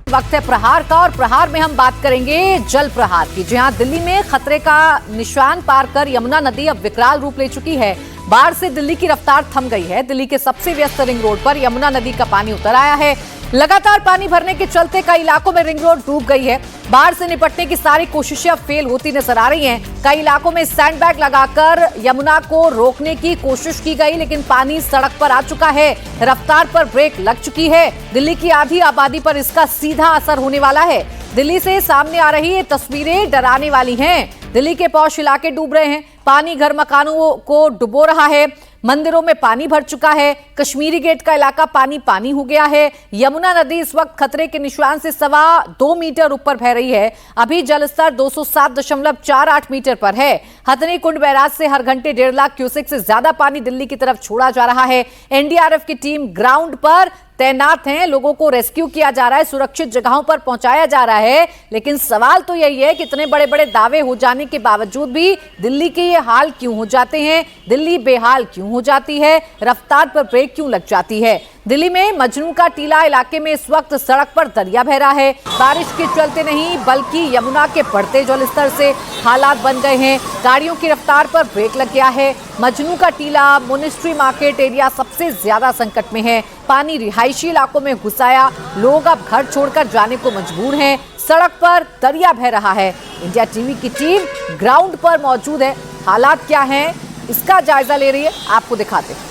वक्त है प्रहार का, और प्रहार में हम बात करेंगे जल प्रहार की। जहां दिल्ली में खतरे का निशान पार कर यमुना नदी अब विकराल रूप ले चुकी है। बाढ़ से दिल्ली की रफ्तार थम गई है। दिल्ली के सबसे व्यस्त रिंग रोड पर यमुना नदी का पानी उतर आया है। लगातार पानी भरने के चलते कई इलाकों में रिंग रोड डूब गई है। बाढ़ से निपटने की सारी कोशिशें अब फेल होती नजर आ रही हैं। कई इलाकों में सैंडबैग लगाकर यमुना को रोकने की कोशिश की गई, लेकिन पानी सड़क पर आ चुका है। रफ्तार पर ब्रेक लग चुकी है। दिल्ली की आधी आबादी पर इसका सीधा असर होने वाला है। दिल्ली से सामने आ रही ये तस्वीरें डराने वाली हैं। दिल्ली के पौष इलाके डूब रहे हैं। पानी घर मकानों को डुबो रहा है। मंदिरों में पानी भर चुका है। कश्मीरी गेट का इलाका पानी पानी हो गया है। यमुना नदी इस वक्त खतरे के निशान से 2.25 मीटर ऊपर बह रही है। अभी जलस्तर 207.48 मीटर पर है। हथनी कुंड बैराज से हर घंटे 1.5 लाख क्यूसेक से ज्यादा पानी दिल्ली की तरफ छोड़ा जा रहा है। एनडीआरएफ की टीम ग्राउंड पर तैनात हैं। लोगों को रेस्क्यू किया जा रहा है, सुरक्षित जगहों पर पहुंचाया जा रहा है। लेकिन सवाल तो यही है कि इतने बड़े बड़े दावे हो जाने के बावजूद भी दिल्ली के ये हाल क्यों हो जाते हैं? दिल्ली बेहाल क्यों हो जाती है? रफ्तार पर ब्रेक क्यों लग जाती है? दिल्ली में मजनू का टीला इलाके में इस वक्त सड़क पर दरिया बह रहा है। बारिश के चलते नहीं, बल्कि यमुना के बढ़ते जलस्तर से हालात बन गए हैं। गाड़ियों की रफ्तार पर ब्रेक लग गया है। मजनू का टीला, मोनेस्ट्री मार्केट एरिया सबसे ज्यादा संकट में है। पानी रिहायशी इलाकों में घुसाया। लोग अब घर छोड़कर जाने को मजबूर हैं। सड़क पर दरिया बह रहा है। इंडिया टीवी की टीम ग्राउंड पर मौजूद है। हालात क्या हैं, इसका जायजा ले रही है, आपको दिखाते हैं।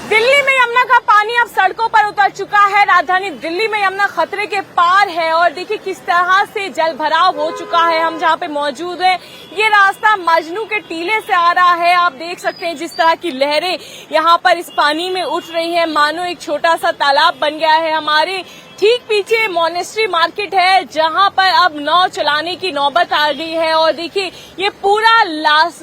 दिल्ली में यमुना का पानी अब सड़कों पर उतर चुका है। राजधानी दिल्ली में यमुना खतरे के पार है और देखिए किस तरह से जल भराव हो चुका है। हम जहाँ पे मौजूद हैं, ये रास्ता मजनू के टीले से आ रहा है। आप देख सकते हैं जिस तरह की लहरें यहाँ पर इस पानी में उठ रही हैं, मानो एक छोटा सा तालाब बन गया है। हमारे ठीक पीछे मोनेस्ट्री मार्केट है, जहां पर अब नाव चलाने की नौबत आ गई है। और देखिए ये पूरा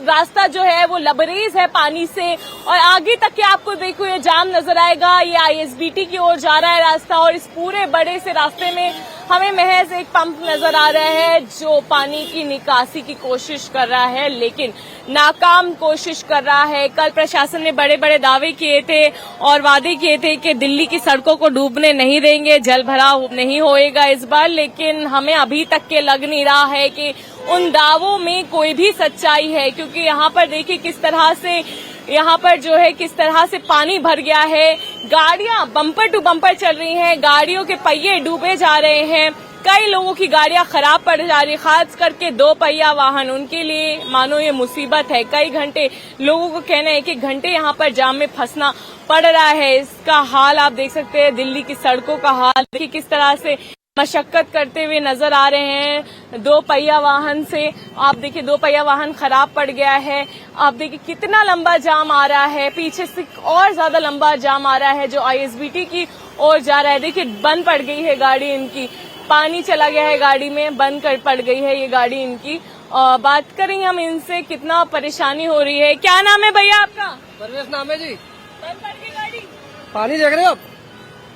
रास्ता जो है वो लबरेज है पानी से, और आगे तक के आपको देखो ये जाम नजर आएगा। ये आईएसबीटी की ओर जा रहा है रास्ता, और इस पूरे बड़े से रास्ते में हमें महज एक पंप नजर आ रहा है जो पानी की निकासी की कोशिश कर रहा है, लेकिन नाकाम कोशिश कर रहा है। कल प्रशासन ने बड़े बड़े दावे किए थे और वादे किए थे कि दिल्ली की सड़कों को डूबने नहीं देंगे, जल भराव नहीं होएगा इस बार, लेकिन हमें अभी तक के लग नहीं रहा है कि उन दावों में कोई भी सच्चाई है। क्योंकि यहाँ पर देखिए किस तरह से यहाँ पर जो है किस तरह से पानी भर गया है। गाड़ियां बम्पर टू बम्पर चल रही हैं, गाड़ियों के पहिए डूबे जा रहे हैं। कई लोगों की गाड़ियां खराब पड़ जा रही है, खास करके 2 पहिया वाहन, उनके लिए मानो ये मुसीबत है। कई घंटे लोगों को कहना है कि घंटे यहाँ पर जाम में फंसना पड़ रहा है। इसका हाल आप देख सकते हैं, दिल्ली की सड़कों का हाल देखिए किस तरह से मशक्कत करते हुए नजर आ रहे हैं 2 पहिया वाहन से। आप देखिए 2 पहिया वाहन खराब पड़ गया है। आप देखिए कितना लंबा जाम आ रहा है, पीछे से और ज्यादा लंबा जाम आ रहा है जो आईएसबीटी की ओर जा रहा है। देखिए बंद पड़ गई है गाड़ी इनकी, पानी चला गया है गाड़ी में, बंद कर पड़ गई है ये गाड़ी इनकी। बात करेंगे हम इनसे, कितना परेशानी हो रही है। क्या नाम है भैया आपका? परवेश नाम है जी। बंद पड़ गई गाड़ी, पानी देख रहे हो आप?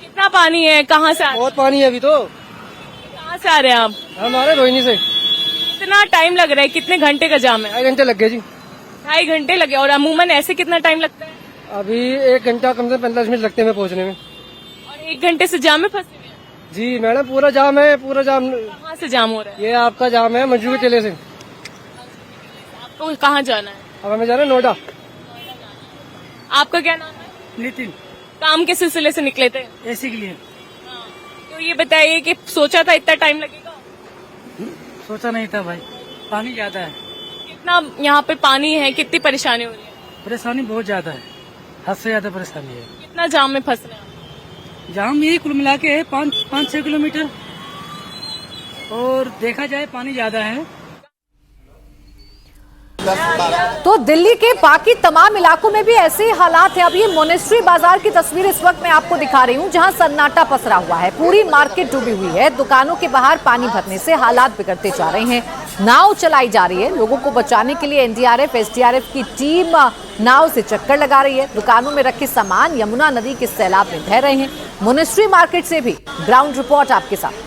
कितना पानी है? कहाँ से? बहुत पानी है अभी तो। कहाँ से आ रहे हैं आप? हमारे रोहिणी से। कितना टाइम लग रहा है? कितने घंटे का जाम है? 2.5 घंटे लग गए जी। 2.5 घंटे लगे। और अमूमन ऐसे कितना टाइम लगता है? अभी 1 घंटा कम से 45 मिनट लगते हैं पहुंचने में। और 1 घंटे से जाम में फंसे हुए हैं? जी मैडम, पूरा जाम है, पूरा जाम। कहाँ से जाम हो रहा है? ये आपका जाम है मजनू के टीले से। आपको कहाँ जाना है? अब हमें जाना है नोएडा। आपका क्या नाम है? नितिन। काम के सिलसिले से निकले थे? एसी के लिए। तो ये बताइए कि सोचा था इतना टाइम लगेगा? सोचा नहीं था भाई, पानी ज्यादा है। कितना यहाँ पे पानी है, कितनी परेशानी हो रही है? परेशानी बहुत ज्यादा है, हद से ज्यादा परेशानी है। कितना जाम में फंस रहे हैं? जाम यही कुल मिला के 5-6 किलोमीटर, और देखा जाए पानी ज्यादा है। तो दिल्ली के बाकी तमाम इलाकों में भी ऐसे ही हालात हैं। अब ये मोनेस्ट्री बाजार की तस्वीर इस वक्त मैं आपको दिखा रही हूँ, जहां सन्नाटा पसरा हुआ है। पूरी मार्केट डूबी हुई है। दुकानों के बाहर पानी भरने से हालात बिगड़ते जा रहे हैं। नाव चलाई जा रही है। लोगों को बचाने के लिए एनडीआरएफ, एसडीआरएफ की टीम नाव से चक्कर लगा रही है। दुकानों में रखे सामान यमुना नदी के सैलाब में बह रहे हैं। मोनेस्ट्री मार्केट से भी ग्राउंड रिपोर्ट आपके साथ।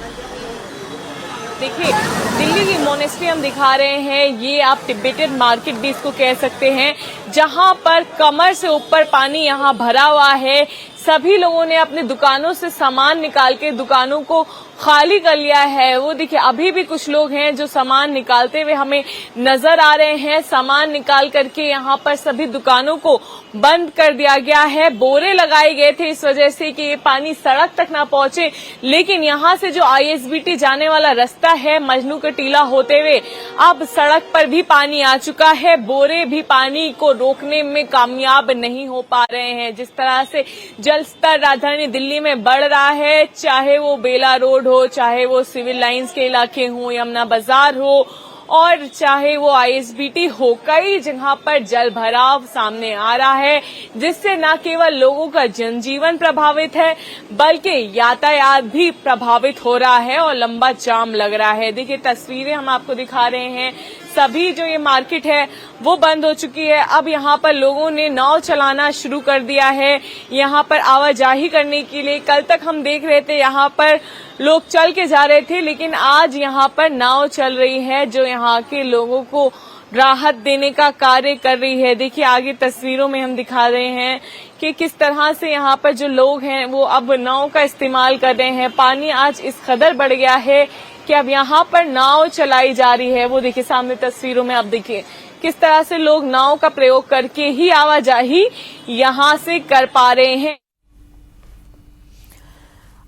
देखिए दिल्ली की मोनेस्ट्री हम दिखा रहे हैं, ये आप तिब्बतन मार्केट भी इसको कह सकते हैं, जहां पर कमर से ऊपर पानी यहाँ भरा हुआ है। सभी लोगों ने अपने दुकानों से सामान निकाल के दुकानों को खाली कर लिया है। वो देखिए अभी भी कुछ लोग हैं जो सामान निकालते हुए हमें नजर आ रहे हैं। सामान निकाल करके यहाँ पर सभी दुकानों को बंद कर दिया गया है। बोरे लगाए गए थे इस वजह से कि ये पानी सड़क तक ना पहुंचे, लेकिन यहाँ से जो ISBT जाने वाला रास्ता है मजनू का टीला होते हुए अब सड़क पर भी पानी आ चुका है। बोरे भी पानी को रोकने में कामयाब नहीं हो पा रहे हैं। जिस तरह से जल स्तर राजधानी दिल्ली में बढ़ रहा है, चाहे वो बेला रोड हो, चाहे वो सिविल लाइंस के इलाके हो, यमुना बाजार हो और चाहे वो ISBT हो, कई जगह पर जल भराव सामने आ रहा है, जिससे न केवल लोगों का जनजीवन प्रभावित है बल्कि यातायात भी प्रभावित हो रहा है और लंबा जाम लग रहा है। देखिए तस्वीरें हम आपको दिखा रहे हैं। सभी जो ये मार्केट है वो बंद हो चुकी है। अब यहाँ पर लोगों ने नाव चलाना शुरू कर दिया है यहाँ पर आवाजाही करने के लिए। कल तक हम देख रहे थे यहाँ पर लोग चल के जा रहे थे, लेकिन आज यहाँ पर नाव चल रही है जो यहाँ के लोगों को राहत देने का कार्य कर रही है। देखिए आगे तस्वीरों में हम दिखा रहे हैं कि किस तरह से यहाँ पर जो लोग हैं वो अब नाव का इस्तेमाल कर रहे हैं। पानी आज इस कदर बढ़ गया है कि अब यहाँ पर नाव चलाई जा रही है। वो देखिए सामने तस्वीरों में आप देखिए किस तरह से लोग नाव का प्रयोग करके ही आवाजाही यहाँ से कर पा रहे हैं।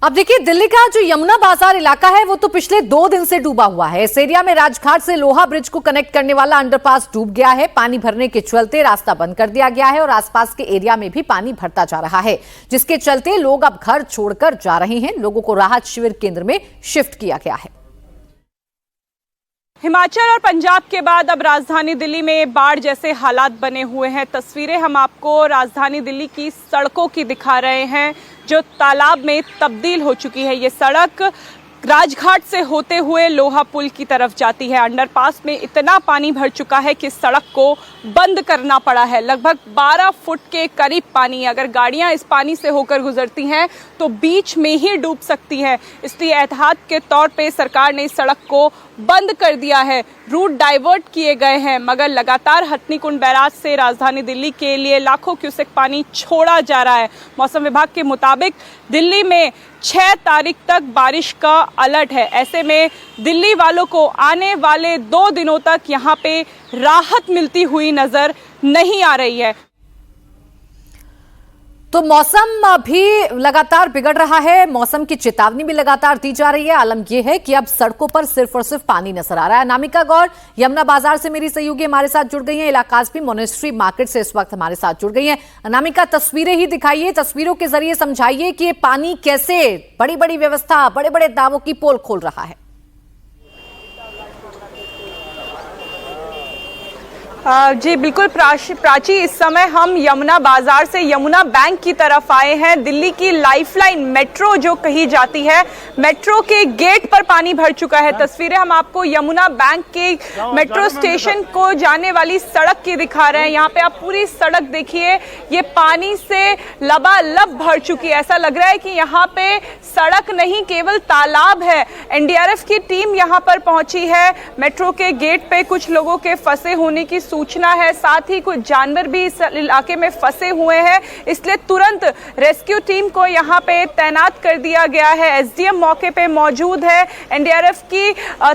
अब देखिए दिल्ली का जो यमुना बाजार इलाका है वो तो पिछले 2 दिन से डूबा हुआ है। इस एरिया में राजघाट से लोहा ब्रिज को कनेक्ट करने वाला अंडरपास डूब गया है। पानी भरने के चलते रास्ता बंद कर दिया गया है और आसपास के एरिया में भी पानी भरता जा रहा है, जिसके चलते लोग अब घर छोड़कर जा रहे हैं। लोगों को राहत शिविर केंद्र में शिफ्ट किया गया है। हिमाचल और पंजाब के बाद अब राजधानी दिल्ली में बाढ़ जैसे हालात बने हुए हैं। तस्वीरें हम आपको राजधानी दिल्ली की सड़कों की दिखा रहे हैं जो तालाब में तब्दील हो चुकी है। ये सड़क राजघाट से होते हुए लोहा पुल की तरफ जाती है। अंडरपास में इतना पानी भर चुका है कि सड़क को बंद करना पड़ा है। लगभग 12 फुट के करीब पानी, अगर गाड़ियां इस पानी से होकर गुजरती हैं तो बीच में ही डूब सकती हैं। इसलिए एहतियात के तौर पे सरकार ने इस सड़क को बंद कर दिया है। रूट डाइवर्ट किए गए हैं, मगर लगातार हथनीकुंड बैराज से राजधानी दिल्ली के लिए लाखों क्यूसेक पानी छोड़ा जा रहा है। मौसम विभाग के मुताबिक दिल्ली में 6 तारीख तक बारिश का अलर्ट है। ऐसे में दिल्ली वालों को आने वाले 2 दिनों तक यहाँ पे राहत मिलती हुई नजर नहीं आ रही है। तो मौसम भी लगातार बिगड़ रहा है, मौसम की चेतावनी भी लगातार दी जा रही है। आलम यह है कि अब सड़कों पर सिर्फ और सिर्फ पानी नजर आ रहा है। अनामिका गौर यमुना बाजार से मेरी सहयोगी हमारे साथ जुड़ गई हैं, इलाकाज़ भी मोनेस्ट्री मार्केट से इस वक्त हमारे साथ जुड़ गई हैं। अनामिका तस्वीरें ही दिखाइए, तस्वीरों के जरिए समझाइए कि ये पानी कैसे बड़ी बड़ी व्यवस्था, बड़े बड़े दावों की पोल खोल रहा है। जी बिल्कुल प्राची, इस समय हम यमुना बाजार से यमुना बैंक की तरफ आए हैं। दिल्ली की लाइफलाइन मेट्रो जो कही जाती है, मेट्रो के गेट पर पानी भर चुका है। तस्वीरें हम आपको यमुना बैंक के मेट्रो स्टेशन को जाने वाली सड़क की दिखा रहे हैं। यहाँ पे आप पूरी सड़क देखिए, ये पानी से लबालब भर चुकी है। ऐसा लग रहा है कि यहाँ पे सड़क नहीं केवल तालाब है। NDRF की टीम यहाँ पर पहुंची है। मेट्रो के गेट पे कुछ लोगों के फंसे होने की सूचना है, साथ ही कुछ जानवर भी इस इलाके में फंसे हुए हैं, इसलिए तुरंत रेस्क्यू टीम को यहाँ पे तैनात कर दिया गया है। SDM मौके पे मौजूद है। NDRF की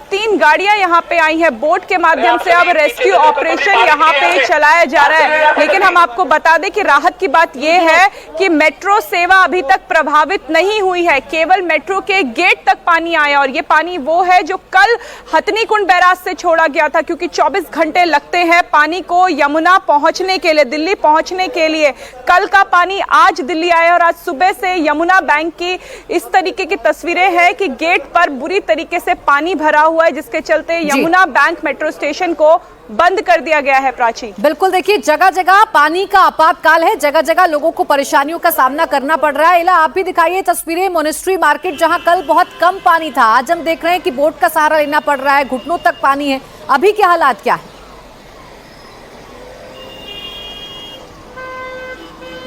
3 गाड़ियां यहाँ पे आई हैं। बोट के माध्यम से अब रेस्क्यू ऑपरेशन यहाँ पे चलाया जा रहा है। लेकिन हम आपको बता दें कि राहत की बात यह है कि मेट्रो सेवा अभी तक प्रभावित नहीं हुई है, केवल मेट्रो के गेट तक पानी आया। और ये पानी वो है जो कल हथनीकुंड बैराज से छोड़ा गया था, क्योंकि 24 घंटे लगते हैं पानी को यमुना पहुंचने के लिए, दिल्ली पहुंचने के लिए। कल का पानी आज दिल्ली आया और आज सुबह से यमुना बैंक की इस तरीके की तस्वीरें हैं कि गेट पर बुरी तरीके से पानी भरा हुआ है, जिसके चलते यमुना बैंक मेट्रो स्टेशन को बंद कर दिया गया है। प्राची, बिल्कुल देखिए जगह जगह पानी का आपातकाल है, जगह जगह लोगों को परेशानियों का सामना करना पड़ रहा है। इला, आप भी दिखाइए तस्वीरें मोनेस्ट्री मार्केट, जहां कल बहुत कम पानी था, आज हम देख रहे हैं कि बोट का सहारा लेना पड़ रहा है, घुटनों तक पानी है। अभी के हालात क्या है?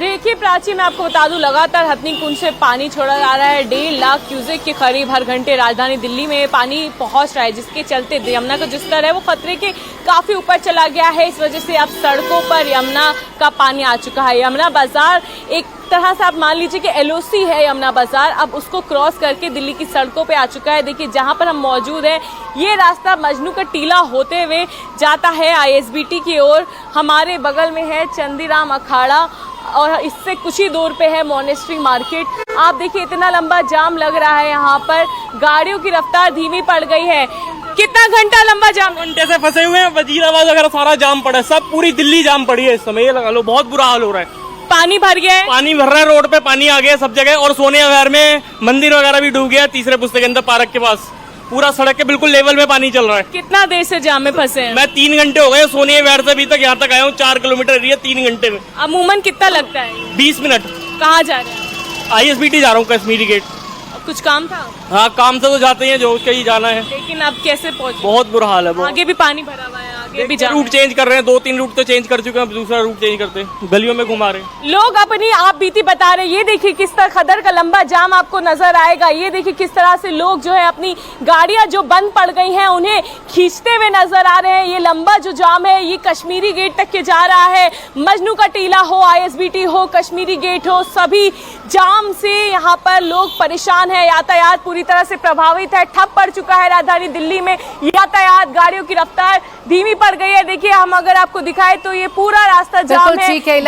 देखिए प्राची, मैं आपको बता दूं, लगातार हथनी कुंड से पानी छोड़ा जा रहा है। 1.5 लाख क्यूसेक के करीब हर घंटे राजधानी दिल्ली में पानी पहुंच रहा है, जिसके चलते यमुना का जो स्तर है वो खतरे के काफी ऊपर चला गया है। इस वजह से अब सड़कों पर यमुना का पानी आ चुका है। यमुना बाजार एक तरह से आप मान लीजिए कि एलओसी है यमुना बाजार, अब उसको क्रॉस करके दिल्ली की सड़कों पे आ चुका है। देखिए जहां पर हम मौजूद हैं, ये रास्ता मजनू का टीला होते हुए जाता है आईएसबीटी की ओर। हमारे बगल में है चंदीराम अखाड़ा और इससे कुछ ही दूर पे है मोनेस्ट्री मार्केट। आप देखिए इतना लंबा जाम लग रहा है, यहाँ पर गाड़ियों की रफ्तार धीमी पड़ गई है। कितना घंटा लंबा जाम? घंटे से फंसे हुए हैं, वजीराबाद वगैरह सारा जाम पड़ा है, सब पूरी दिल्ली जाम पड़ी है इस समय। ये लगा लो, बहुत बुरा हाल हो रहा है। पानी भर गया है, पानी भर रहा है, रोड पे पानी आ गया सब जगह। और सोनिया विहार में मंदिर वगैरह भी डूब गया, तीसरे पुस्तक केंद्र पार्क के पास पूरा सड़क के बिल्कुल लेवल में पानी चल रहा है। कितना देर से जाम में फंसे हैं? मैं 3 घंटे हो गए सोनिया विहार से अभी तक यहाँ तक आया हूँ। 4 किलोमीटर एरिया 3 घंटे में। अमूमन कितना लगता है? 20 मिनट। कहाँ जा रहे हैं? आईएसबीटी जा रहा हूँ, कश्मीरी गेट। कुछ काम था? हाँ, काम से तो जाते हैं, जो उसके ही जाना है। लेकिन अब कैसे पहुँचे? बहुत बुरा हाल है। आगे भी पानी भरा हुआ है, आगे भी जाम रूट चेंज कर रहे हैं, 2-3 रूट तो चेंज कर चुके हैं, अब दूसरा रूट चेंज करते हैं, गलियों में घुमा रहे हैं। लोग अपनी आप बीती बता रहे हैं। ये देखिए किस तरह खदर का लंबा जाम आपको नजर आएगा। ये देखिए किस तरह से लोग जो है अपनी गाड़ियां जो बंद पड़ गई हैं उन्हें खींचते हुए नजर आ रहे हैं। ये लंबा जो जाम है ये कश्मीरी गेट तक के जा रहा है। मजनू का टीला हो, आईएसबीटी हो, कश्मीरी गेट हो, सभी जाम से यहाँ पर लोग परेशान है। यातायात पूरी तरह से प्रभावित है, ठप पड़ चुका है राजधानी दिल्ली में यातायात। गाड़ियों की रफ्तार धीमी पड़ गई है। देखिए हम अगर आपको दिखाए तो ये पूरा रास्ता जाम है। ठीक है,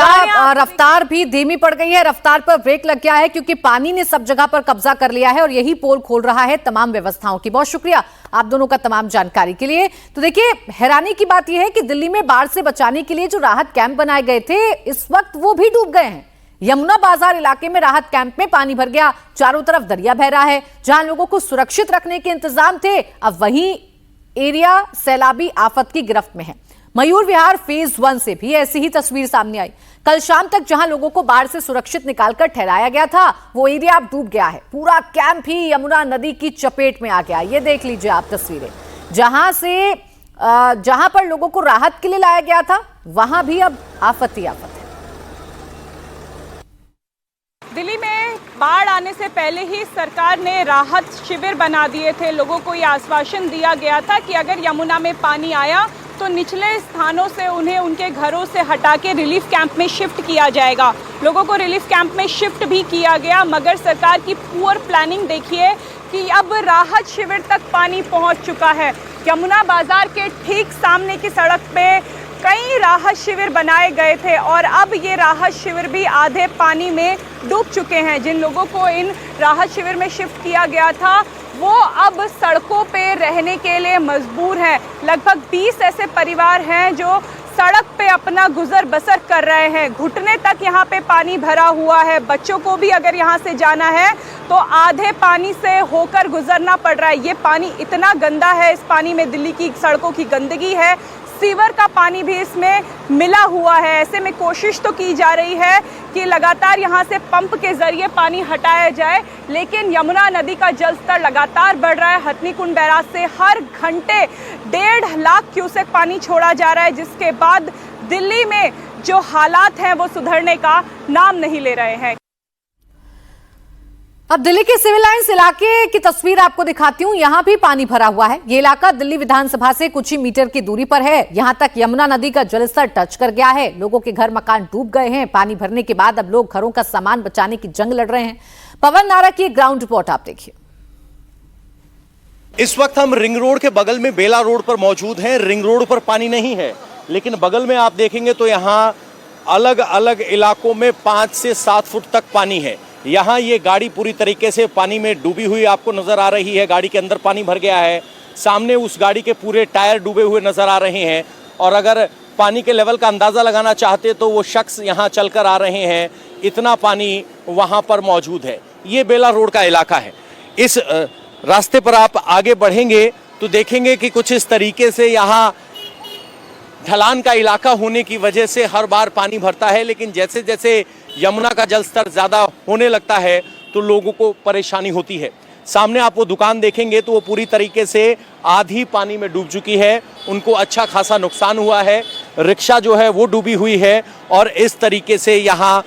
रफ्तार भी धीमी पड़ गई है, रफ्तार पर ब्रेक लग गया है क्योंकि पानी ने सब जगह पर कब्जा कर लिया है और यही पोल खोल रहा है तमाम व्यवस्थाओं की। बहुत शुक्रिया आप दोनों का तमाम जानकारी के लिए। तो देखिए हैरानी की बात यह है कि दिल्ली में बाढ़ से बचाने के लिए जो राहत कैंप बनाए गए थे इस वक्त वो भी डूब गए हैं। यमुना बाजार इलाके में राहत कैंप में पानी भर गया, चारों तरफ दरिया बह रहा है। जहां लोगों को सुरक्षित रखने के इंतजाम थे, अब वही एरिया सैलाबी आफत की गिरफ्त में है। मयूर विहार फेज 1 से भी ऐसी ही तस्वीर सामने आई। कल शाम तक जहां लोगों को बाढ़ से सुरक्षित निकालकर ठहराया गया था वो एरिया अब डूब गया है। पूरा कैंप ही यमुना नदी की चपेट में आ गया। ये देख लीजिए आप तस्वीरें, जहां पर लोगों को राहत के लिए लाया गया था वहां भी अब आफत ही आफत है। दिल्ली में बाढ़ आने से पहले ही सरकार ने राहत शिविर बना दिए थे। लोगों को ये आश्वासन दिया गया था कि अगर यमुना में पानी आया तो निचले स्थानों से उन्हें उनके घरों से हटा के रिलीफ कैंप में शिफ्ट किया जाएगा। लोगों को रिलीफ कैंप में शिफ्ट भी किया गया, मगर सरकार की पुअर प्लानिंग देखिए कि अब राहत शिविर तक पानी पहुंच चुका है। यमुना बाजार के ठीक सामने की सड़क पे कई राहत शिविर बनाए गए थे और अब ये राहत शिविर भी आधे पानी में डूब चुके हैं। जिन लोगों को इन राहत शिविर में शिफ्ट किया गया था वो अब सड़कों पे रहने के लिए मजबूर हैं। लगभग 20 ऐसे परिवार हैं जो सड़क पे अपना गुजर बसर कर रहे हैं। घुटने तक यहाँ पे पानी भरा हुआ है। बच्चों को भी अगर यहाँ से जाना है तो आधे पानी से होकर गुजरना पड़ रहा है। ये पानी इतना गंदा है, इस पानी में दिल्ली की सड़कों की गंदगी है, सीवर का पानी भी इसमें मिला हुआ है। ऐसे में कोशिश तो की जा रही है कि लगातार यहाँ से पंप के जरिए पानी हटाया जाए, लेकिन यमुना नदी का जल स्तर लगातार बढ़ रहा है। हथनी कुंड बैराज से हर घंटे 1.5 लाख क्यूसेक पानी छोड़ा जा रहा है, जिसके बाद दिल्ली में जो हालात हैं वो सुधरने का नाम नहीं ले रहे हैं। अब दिल्ली के सिविल लाइंस इलाके की तस्वीर आपको दिखाती हूं। यहां भी पानी भरा हुआ है। ये इलाका दिल्ली विधानसभा से कुछ ही मीटर की दूरी पर है। यहां तक यमुना नदी का जलस्तर टच कर गया है। लोगों के घर मकान डूब गए हैं। पानी भरने के बाद अब लोग घरों का सामान बचाने की जंग लड़ रहे हैं। पवन नारा की एक ग्राउंड रिपोर्ट आप देखिए। इस वक्त हम रिंग रोड के बगल में बेला रोड पर मौजूद हैं। रिंग रोड पर पानी नहीं है, लेकिन बगल में आप देखेंगे तो यहाँ अलग अलग इलाकों में 5 से 7 फुट तक पानी है। यहाँ ये गाड़ी पूरी तरीके से पानी में डूबी हुई आपको नजर आ रही है। गाड़ी के अंदर पानी भर गया है। सामने उस गाड़ी के पूरे टायर डूबे हुए नजर आ रहे हैं। और अगर पानी के लेवल का अंदाजा लगाना चाहते तो वो शख्स यहाँ चलकर आ रहे हैं, इतना पानी वहाँ पर मौजूद है। ये बेला रोड का इलाका है। इस रास्ते पर आप आगे बढ़ेंगे तो देखेंगे कि कुछ इस तरीके से यहाँ ढलान का इलाका होने की वजह से हर बार पानी भरता है, लेकिन जैसे जैसे यमुना का जल स्तर ज़्यादा होने लगता है तो लोगों को परेशानी होती है। सामने आप वो दुकान देखेंगे तो वो पूरी तरीके से आधी पानी में डूब चुकी है। उनको अच्छा खासा नुकसान हुआ है। रिक्शा जो है वो डूबी हुई है और इस तरीके से यहाँ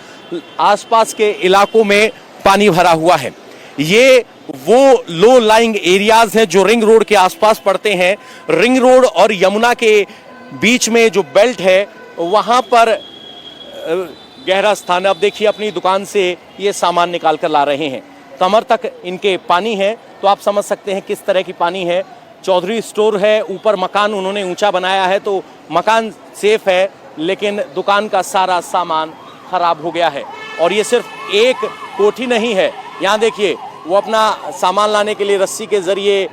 आसपास के इलाकों में पानी भरा हुआ है। ये वो लो लाइंग एरियाज हैं जो रिंग रोड के आसपास पड़ते हैं। रिंग रोड और यमुना के बीच में जो बेल्ट है वहां पर गहरा स्थान है। अब देखिए अपनी दुकान से ये सामान निकाल कर ला रहे हैं, कमर तक इनके पानी है, तो आप समझ सकते हैं किस तरह की पानी है। चौधरी स्टोर है, ऊपर मकान उन्होंने ऊंचा बनाया है तो मकान सेफ है, लेकिन दुकान का सारा सामान खराब हो गया है। और ये सिर्फ एक कोठी नहीं है, यहाँ देखिए वो अपना सामान लाने के लिए रस्सी के जरिए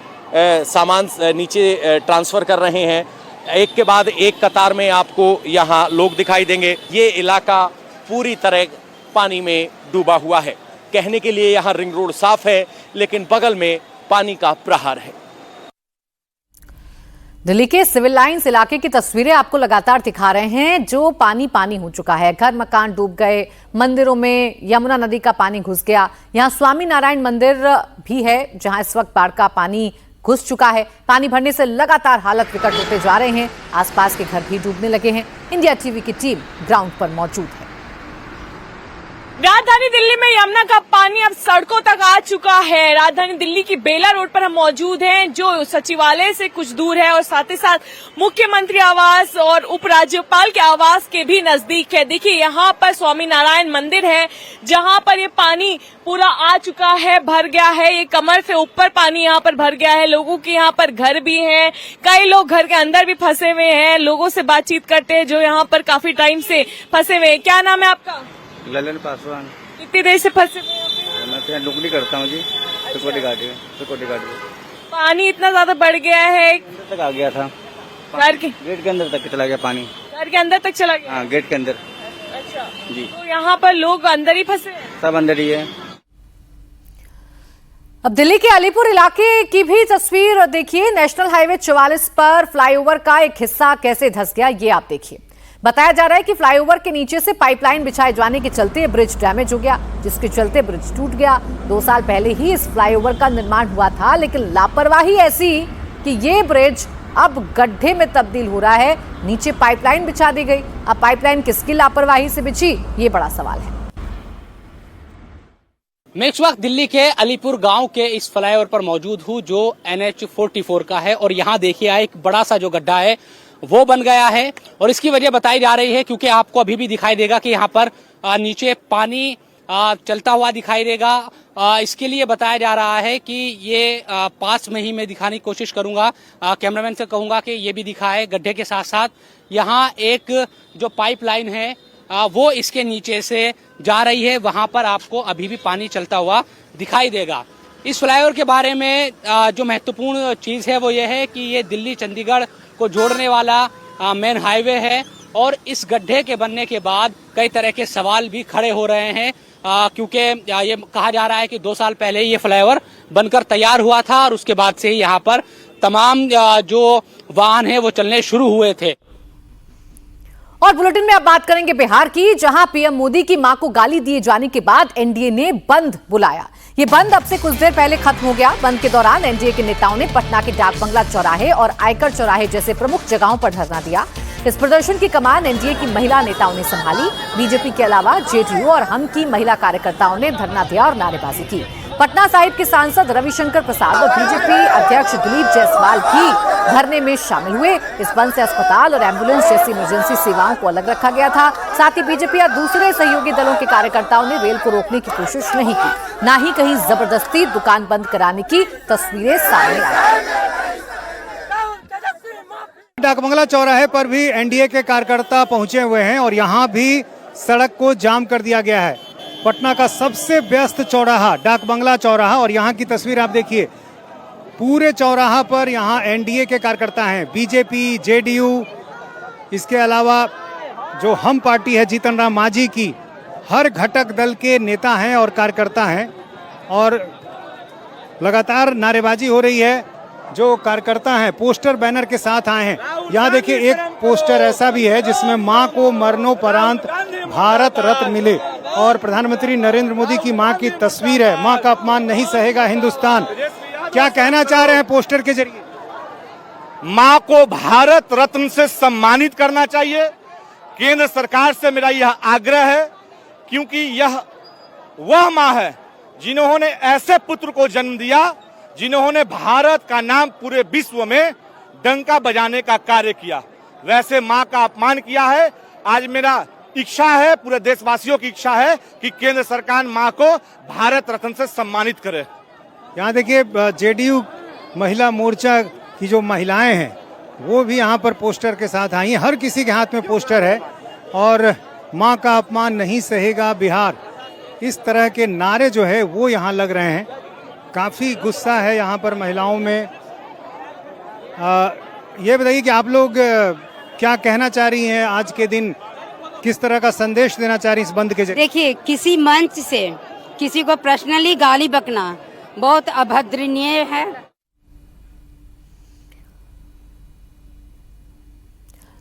सामान नीचे ट्रांसफर कर रहे हैं। एक के बाद एक कतार में आपको यहाँ लोग दिखाई देंगे। ये इलाका पूरी तरह पानी में डूबा हुआ है। कहने के लिए यहाँ रिंग रोड साफ है, लेकिन बगल में पानी का प्रहार है। दिल्ली के सिविल लाइंस इलाके की तस्वीरें आपको लगातार दिखा रहे हैं, जो पानी पानी हो चुका है। घर मकान डूब गए, मंदिरों में यमुना नदी का पानी घुस गया। यहाँ स्वामी नारायण मंदिर भी है जहां इस वक्त बाढ़ का पानी घुस चुका है। पानी भरने से लगातार हालत विकट होते जा रहे हैं। आसपास के घर भी डूबने लगे हैं। इंडिया टीवी की टीम ग्राउंड पर मौजूद है। राजधानी दिल्ली में यमुना का पानी अब सड़कों तक आ चुका है। राजधानी दिल्ली की बेला रोड पर हम मौजूद हैं, जो सचिवालय से कुछ दूर है और साथ ही साथ मुख्यमंत्री आवास और उपराज्यपाल के आवास के भी नजदीक है। देखिए यहाँ पर स्वामी नारायण मंदिर है, जहाँ पर ये पानी पूरा आ चुका है, भर गया है। ये कमर से ऊपर पानी यहाँ पर भर गया है। लोगों के यहाँ पर घर भी हैं, कई लोग घर के अंदर भी फंसे हुए हैं। लोगों से बातचीत करते हैं जो यहाँ पर काफी टाइम से फंसे हुए हैं। क्या नाम है आपका? ललन पासवान। कितनी देर से फंसे हुए हैं? मैं तो नौकरी करता हूँ जी, सिक्योरिटी गार्ड। पानी इतना ज्यादा बढ़ गया है, अंदर तक आ गया था, घर के गेट के अंदर तक चला गया पानी। घर के अंदर तक चला गया? हाँ, गेट के अंदर। अच्छा जी। तो यहाँ पर लोग अंदर ही फंसे हैं? सब अंदर ही है। अब दिल्ली के अलीपुर इलाके की भी तस्वीर देखिए। नेशनल हाईवे 44 पर फ्लाईओवर का एक हिस्सा कैसे धंस गया, ये आप देखिए। बताया जा रहा है कि फ्लाईओवर के नीचे से पाइपलाइन बिछाए जाने के चलते ब्रिज डैमेज हो गया, जिसके चलते ब्रिज टूट गया। 2 साल पहले ही इस फ्लाईओवर का निर्माण हुआ था, लेकिन लापरवाही ऐसी कि ये ब्रिज अब गड्ढे में तब्दील हो रहा है। नीचे पाइपलाइन बिछा दी गई। अब पाइपलाइन किसकी लापरवाही से बिछी, ये बड़ा सवाल है। मैं इस वक्त दिल्ली के अलीपुर गांव के इस फ्लाईओवर पर मौजूद हूं, जो NH 44 का है। और यहाँ देखिए एक बड़ा सा जो गड्ढा है वो बन गया है, और इसकी वजह बताई जा रही है क्योंकि आपको अभी भी दिखाई देगा कि यहाँ पर नीचे पानी चलता हुआ दिखाई देगा। इसके लिए बताया जा रहा है कि ये पास में ही मैं दिखाने की कोशिश करूंगा। कैमरामैन से कहूंगा कि ये भी दिखाए। गड्ढे के साथ साथ यहाँ एक जो पाइपलाइन है वो इसके नीचे से जा रही है, वहां पर आपको अभी भी पानी चलता हुआ दिखाई देगा। इस फ्लाईओवर के बारे में जो महत्वपूर्ण चीज है वो ये है कि ये दिल्ली चंडीगढ़ को जोड़ने वाला मेन हाईवे है, और इस गड्ढे के बनने के बाद कई तरह के सवाल भी खड़े हो रहे हैं, क्योंकि ये कहा जा रहा है कि 2 साल पहले ये फ्लाईओवर बनकर तैयार हुआ था और उसके बाद से ही यहाँ पर तमाम जो वाहन है वो चलने शुरू हुए थे। और बुलेटिन में अब बात करेंगे बिहार की, जहां पीएम मोदी की मां को गाली दिए जाने के बाद एनडीए ने बंद बुलाया। ये बंद अब से कुछ देर पहले खत्म हो गया। बंद के दौरान एनडीए के नेताओं ने पटना के डाक बंगला चौराहे और आयकर चौराहे जैसे प्रमुख जगहों पर धरना दिया। इस प्रदर्शन की कमान एनडीए की महिला नेताओं ने संभाली। बीजेपी के अलावा जेडीयू और हम की महिला कार्यकर्ताओं ने धरना दिया और नारेबाजी की। पटना साहिब के सांसद रविशंकर प्रसाद और बीजेपी अध्यक्ष दिलीप जायसवाल भी धरने में शामिल हुए। इस बंद से अस्पताल और एम्बुलेंस जैसी इमरजेंसी सेवाओं को अलग रखा गया था। साथ ही बीजेपी और दूसरे सहयोगी दलों के कार्यकर्ताओं ने रेल को रोकने की कोशिश नहीं की। ना ही कहीं जबरदस्ती दुकान बंद कराने की तस्वीरें सामने आई। डाकबंगला चौराहे पर भी एनडीए के कार्यकर्ता पहुंचे हुए हैं और यहाँ भी सड़क को जाम कर दिया गया है। पटना का सबसे व्यस्त चौराहा डाकबंगला चौराहा, और यहाँ की तस्वीर आप देखिए। पूरे चौराहा पर यहाँ एनडीए के कार्यकर्ता हैं, बीजेपी, जेडीयू, इसके अलावा जो हम पार्टी है जीतन राम मांझी की, हर घटक दल के नेता हैं और कार्यकर्ता हैं, और लगातार नारेबाजी हो रही है। जो कार्यकर्ता हैं पोस्टर बैनर के साथ आए हैं। यहाँ देखिए एक पोस्टर ऐसा भी है जिसमें मां को मरणोपरांत भारत रत्न मिले, और प्रधानमंत्री नरेंद्र मोदी की मां की तस्वीर है। मां का अपमान नहीं सहेगा हिंदुस्तान। क्या कहना चाह रहे हैं पोस्टर के जरिए? मां को भारत रत्न से सम्मानित करना चाहिए। केंद्र सरकार से मेरा यह आग्रह है क्योंकि यह वह माँ है जिन्होंने ऐसे पुत्र को जन्म दिया जिन्होंने भारत का नाम पूरे विश्व में डंका बजाने का कार्य किया। वैसे माँ का अपमान किया है। आज मेरा इच्छा है, पूरे देशवासियों की इच्छा है कि केंद्र सरकार माँ को भारत रत्न से सम्मानित करे। यहाँ देखिए जेडीयू महिला मोर्चा की जो महिलाएं हैं वो भी यहाँ पर पोस्टर के साथ आई हैं। हर किसी के हाथ में पोस्टर है और माँ का अपमान नहीं सहेगा बिहार, इस तरह के नारे जो है वो यहाँ लग रहे हैं। काफ़ी गुस्सा है यहाँ पर महिलाओं में। ये बताइए कि आप लोग क्या कहना चाह रही हैं आज के दिन, किस तरह का संदेश देना चाह रही हैं इस बंद के जरिए? देखिए, किसी मंच से किसी को पर्सनली गाली बकना बहुत अभद्रणीय है।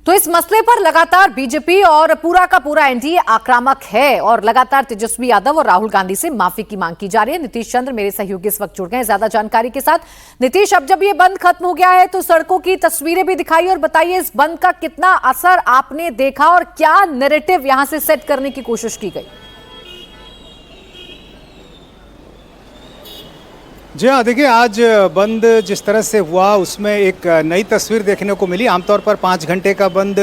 तो इस मसले पर लगातार बीजेपी और पूरा का पूरा एनडीए आक्रामक है और लगातार तेजस्वी यादव और राहुल गांधी से माफी की मांग की जा रही है। नीतीश चंद्र मेरे सहयोगी इस वक्त जुड़ गए हैं ज्यादा जानकारी के साथ। नीतीश, अब जब ये बंद खत्म हो गया है तो सड़कों की तस्वीरें भी दिखाई और बताइए इस बंद का कितना असर आपने देखा और क्या नैरेटिव यहां से सेट करने की कोशिश की गई? जी हाँ, देखिए आज बंद जिस तरह से हुआ उसमें एक नई तस्वीर देखने को मिली। आमतौर पर 5 घंटे का बंद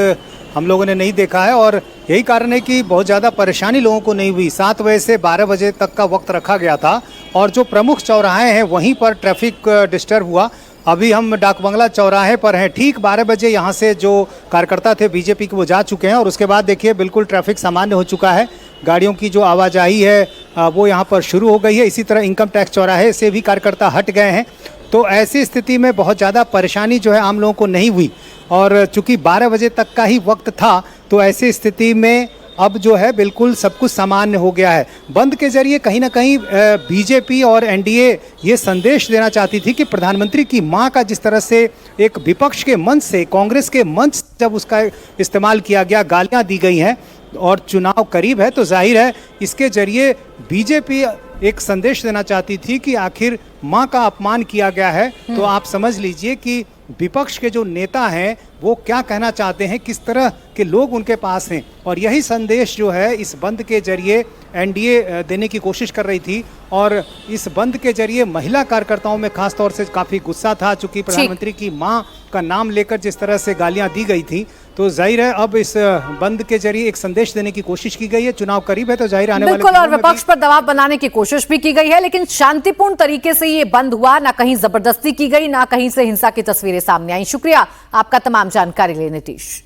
हम लोगों ने नहीं देखा है और यही कारण है कि बहुत ज़्यादा परेशानी लोगों को नहीं हुई। 7 बजे से 12 बजे तक का वक्त रखा गया था और जो प्रमुख चौराहे हैं वहीं पर ट्रैफिक डिस्टर्ब हुआ। अभी हम डाक बंगला चौराहे पर हैं। ठीक 12 बजे यहाँ से जो कार्यकर्ता थे बीजेपी के वो जा चुके हैं और उसके बाद देखिए बिल्कुल ट्रैफिक सामान्य हो चुका है। गाड़ियों की जो आवाजाही है वो यहाँ पर शुरू हो गई है। इसी तरह इनकम टैक्स चौराहे से भी कार्यकर्ता हट गए हैं। तो ऐसी स्थिति में बहुत ज़्यादा परेशानी जो है आम लोगों को नहीं हुई और चूंकि 12 बजे तक का ही वक्त था तो ऐसी स्थिति में अब जो है बिल्कुल सब कुछ सामान्य हो गया है। बंद के जरिए कहीं ना कहीं बीजेपी और एनडीए ये संदेश देना चाहती थी कि प्रधानमंत्री की मां का जिस तरह से एक विपक्ष के मंच से, कांग्रेस के मंच जब उसका इस्तेमाल किया गया, गालियां दी गई हैं और चुनाव करीब है तो जाहिर है इसके जरिए बीजेपी एक संदेश देना चाहती थी कि आखिर मां का अपमान किया गया है। तो आप समझ लीजिए कि विपक्ष के जो नेता हैं वो क्या कहना चाहते हैं, किस तरह के लोग उनके पास हैं और यही संदेश जो है इस बंद के जरिए एनडीए देने की कोशिश कर रही थी। और इस बंद के जरिए महिला कार्यकर्ताओं में खास तौर से काफ़ी गुस्सा था चूंकि प्रधानमंत्री की मां का नाम लेकर जिस तरह से गालियां दी गई थी। तो जाहिर है अब इस बंद के जरिए एक संदेश देने की कोशिश की गई है। चुनाव करीब है तो जाहिर आने वाले बिल्कुल और विपक्ष पर दबाव बनाने की कोशिश भी की गई है, लेकिन शांतिपूर्ण तरीके से ये बंद हुआ, ना कहीं जबरदस्ती की गई, ना कहीं से हिंसा की तस्वीरें सामने आई। शुक्रिया आपका तमाम जानकारी लिए नीतीश।